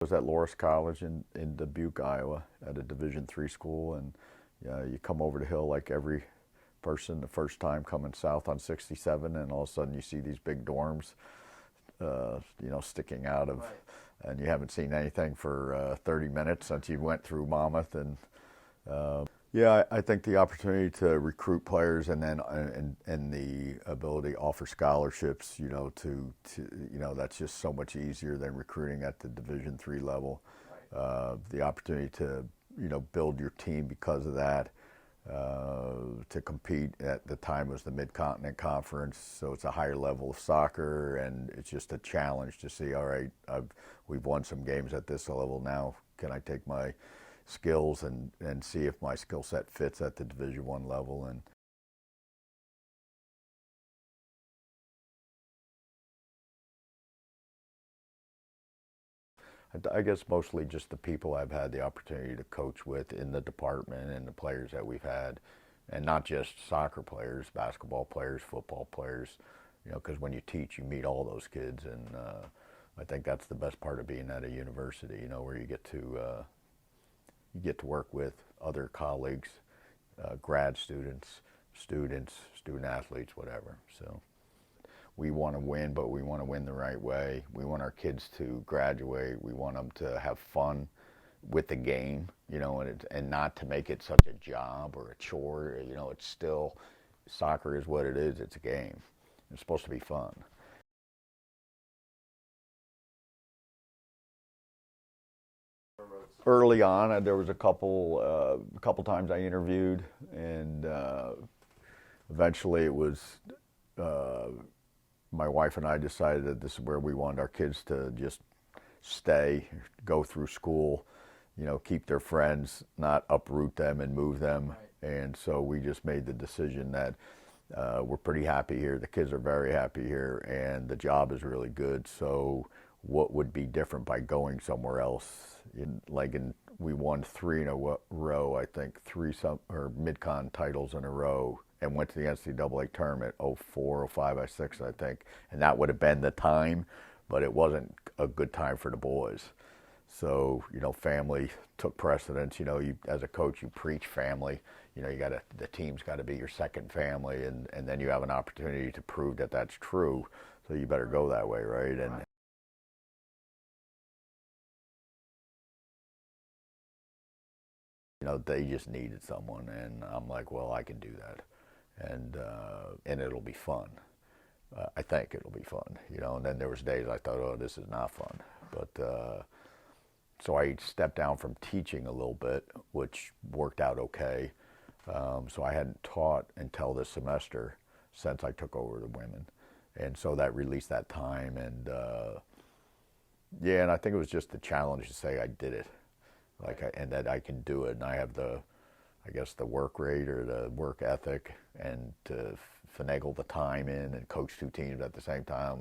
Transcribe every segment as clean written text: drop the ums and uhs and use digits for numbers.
I was at Loras College in Dubuque, Iowa, at a Division III school, and you come over the hill like every person the first time coming south on 67, and all of a sudden you see these big dorms, sticking out of, and you haven't seen anything for 30 minutes since you went through Monmouth, and yeah, I think the opportunity to recruit players and then and the ability to offer scholarships, that's just so much easier than recruiting at the Division III level. The opportunity to build your team because of that, to compete at the time was the Mid-Continent Conference, so it's a higher level of soccer, and it's just a challenge to see. All right, we've won some games at this level. Now, can I take my skills and see if my skill set fits at the Division I level? And I guess mostly just the people I've had the opportunity to coach with in the department and the players that we've had, and not just soccer players, basketball players, football players, because when you teach, you meet all those kids, and I think that's the best part of being at a university, where you get to work with other colleagues, grad students, student athletes, whatever. So we want to win, but we want to win the right way. We want our kids to graduate. We want them to have fun with the game, and not to make it such a job or a chore. It's still, soccer is what it is. It's a game. It's supposed to be fun. Early on, there was a couple times I interviewed, and eventually it was my wife and I decided that this is where we wanted our kids to just stay, go through school, keep their friends, not uproot them and move them. And so we just made the decision that we're pretty happy here. The kids are very happy here, and the job is really good. So what would be different by going somewhere else? We won three in a row, I think, or mid-con titles in a row, and went to the NCAA tournament, 04, 05, 06, I think. And that would have been the time, but it wasn't a good time for the boys. So, family took precedence. As a coach, you preach family. The team's got to be your second family, and then you have an opportunity to prove that that's true. So you better go that way, right? And they just needed someone, and I'm like, well, I can do that, and it'll be fun. I think it'll be fun, And then there was days I thought, oh, this is not fun, but so I stepped down from teaching a little bit, which worked out okay. So I hadn't taught until this semester since I took over the women, and so that released that time, and yeah, and I think it was just the challenge to say I did it. And that I can do it, and I have I guess the work rate or the work ethic, and to finagle the time in and coach two teams at the same time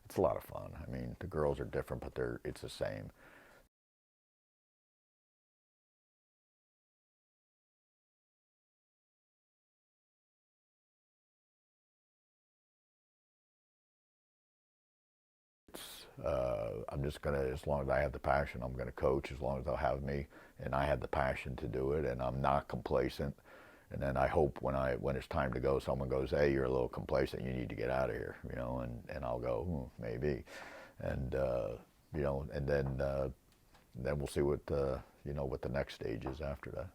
it's a lot of fun. I mean, the girls are different, but it's the same. I'm just gonna, as long as I have the passion, I'm gonna coach. As long as they'll have me, and I have the passion to do it, and I'm not complacent. And then I hope when it's time to go, someone goes, "Hey, you're a little complacent. You need to get out of here," and I'll go, maybe, and and then we'll see what what the next stage is after that.